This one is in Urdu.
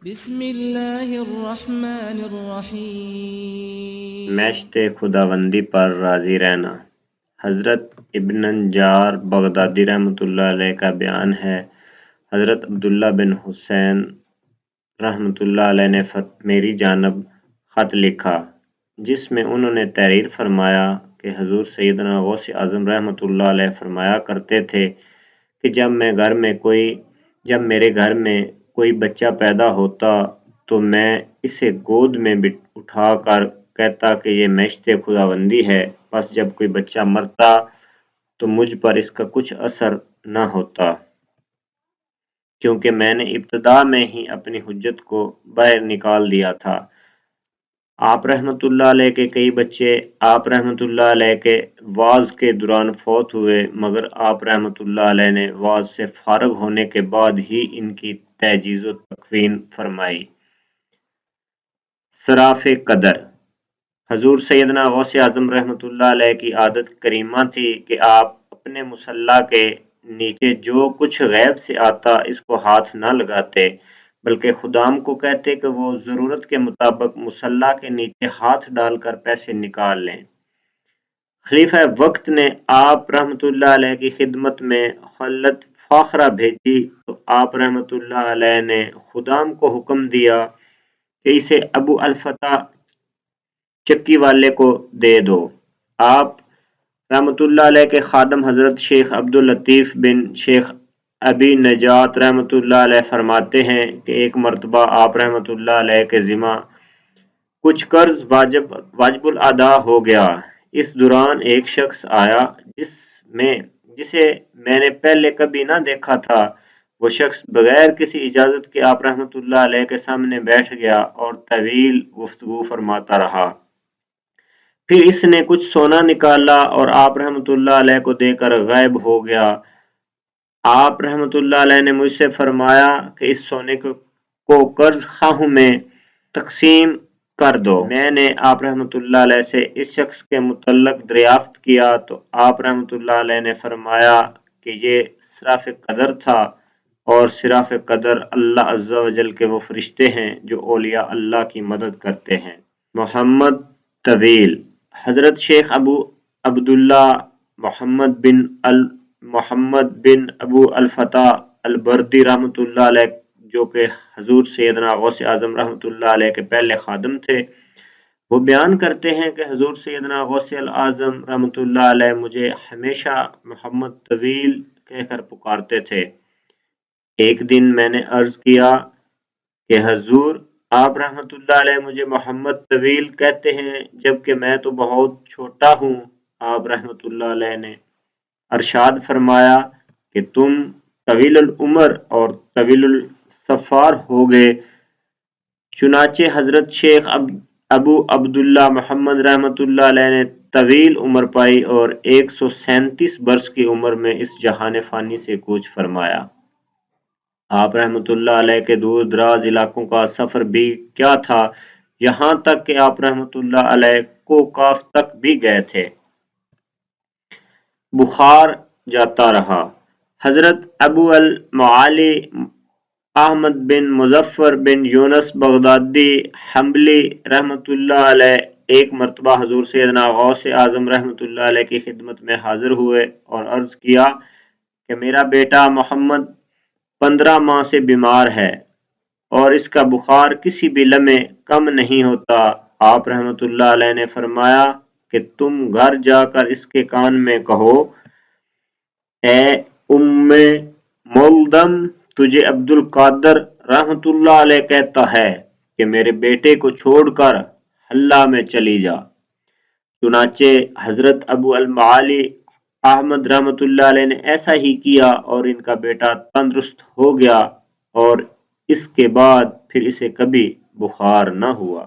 بسم اللہ الرحمن الرحیم۔ مشت خداوندی پر راضی رہنا۔ حضرت ابن نجار بغدادی رحمۃ اللہ علیہ کا بیان ہے، حضرت عبداللہ بن حسین رحمۃ اللہ علیہ نے میری جانب خط لکھا جس میں انہوں نے تحریر فرمایا کہ حضور سیدنا غوث اعظم رحمۃ اللہ علیہ فرمایا کرتے تھے کہ جب میرے گھر میں کوئی بچہ پیدا ہوتا تو میں اسے گود میں اٹھا کر کہتا کہ یہ مشت خداوندی ہے، پس جب کوئی بچہ مرتا تو مجھ پر اس کا کچھ اثر نہ ہوتا، کیونکہ میں نے ابتدا میں ہی اپنی حجت کو باہر نکال دیا تھا۔ آپ رحمۃ اللہ علیہ کے کئی بچے آپ رحمۃ اللہ علیہ کے وعظ کے دوران فوت ہوئے، مگر آپ رحمۃ اللہ علیہ نے وعظ سے فارغ ہونے کے بعد ہی ان کی تجہیز و تکفین فرمائی۔ صراف قدر۔ حضور سیدنا غوث اعظم رحمۃ اللہ علیہ کی عادت کریمہ تھی کہ آپ اپنے مصلی کے نیچے جو کچھ غیب سے آتا اس کو ہاتھ نہ لگاتے، بلکہ خدام کو کہتے کہ وہ ضرورت کے مطابق مصلی کے نیچے ہاتھ ڈال کر پیسے نکال لیں۔ خلیفہ وقت نے آپ رحمۃ اللہ علیہ کی خدمت میں خلت فاخرہ بھیجی تو آپ رحمۃ اللہ علیہ نے خدام کو حکم دیا کہ اسے ابو الفتح چکی والے کو دے دو۔ آپ رحمۃ اللہ علیہ کے خادم حضرت شیخ عبداللطیف بن شیخ ابی نجات رحمۃ اللہ علیہ فرماتے ہیں کہ ایک مرتبہ آپ رحمۃ اللہ علیہ کے ذمہ کچھ قرض واجب الادا ہو گیا۔ اس دوران ایک شخص آیا جسے میں نے پہلے کبھی نہ دیکھا تھا۔ وہ شخص بغیر کسی اجازت کے آپ رحمۃ اللہ علیہ کے سامنے بیٹھ گیا اور طویل گفتگو فرماتا رہا۔ پھر اس نے کچھ سونا نکالا اور آپ رحمۃ اللہ علیہ کو دے کر غائب ہو گیا۔ آپ رحمۃ اللہ علیہ نے مجھ سے فرمایا کہ اس سونے کو قرض خواہوں میں تقسیم کر دو۔ میں نے آپ رحمۃ اللہ علیہ سے اس شخص کے متعلق دریافت کیا تو آپ رحمۃ اللہ علیہ نے فرمایا کہ یہ صراف قدر تھا، اور صراف قدر اللہ عز و جل کے وہ فرشتے ہیں جو اولیاء اللہ کی مدد کرتے ہیں۔ محمد طویل۔ حضرت شیخ ابو عبداللہ محمد بن ابو الفتح البردی رحمۃ اللہ علیہ، جو کہ حضور سیدنا غوث اعظم رحمۃ اللہ علیہ کے پہلے خادم تھے، وہ بیان کرتے ہیں کہ حضور سیدنا غوث اعظم رحمۃ اللہ علیہ مجھے ہمیشہ محمد طویل کہہ کر پکارتے تھے۔ ایک دن میں نے عرض کیا کہ حضور، آپ رحمۃ اللہ علیہ مجھے محمد طویل کہتے ہیں جبکہ میں تو بہت چھوٹا ہوں۔ آپ رحمۃ اللہ علیہ نے ارشاد فرمایا کہ تم طویل العمر اور طویل الظفار ہوگے۔ چنانچہ حضرت شیخ ابو عبداللہ محمد رحمۃ اللہ علیہ نے طویل عمر پائی اور 137 برس کی عمر میں اس جہان فانی سے کوچ فرمایا۔ آپ رحمۃ اللہ علیہ کے دور دراز علاقوں کا سفر بھی کیا تھا، یہاں تک کہ آپ رحمۃ اللہ علیہ کو کاف تک بھی گئے تھے۔ بخار جاتا رہا۔ حضرت ابو المعالی احمد بن مظفر بن یونس بغدادی حنبلی رحمۃ اللہ علیہ ایک مرتبہ حضور سیدنا غوث اعظم رحمۃ اللہ علیہ کی خدمت میں حاضر ہوئے اور عرض کیا کہ میرا بیٹا محمد 15 ماہ سے بیمار ہے اور اس کا بخار کسی بھی لمحے کم نہیں ہوتا۔ آپ رحمۃ اللہ علیہ نے فرمایا کہ تم گھر جا کر اس کے کان میں کہو، اے ام ملدم، تجھے عبدالقادر رحمۃ اللہ علیہ کہتا ہے کہ میرے بیٹے کو چھوڑ کر حلہ میں چلی جا۔ چنانچہ حضرت ابو المعالی احمد رحمۃ اللہ علیہ نے ایسا ہی کیا اور ان کا بیٹا تندرست ہو گیا اور اس کے بعد پھر اسے کبھی بخار نہ ہوا۔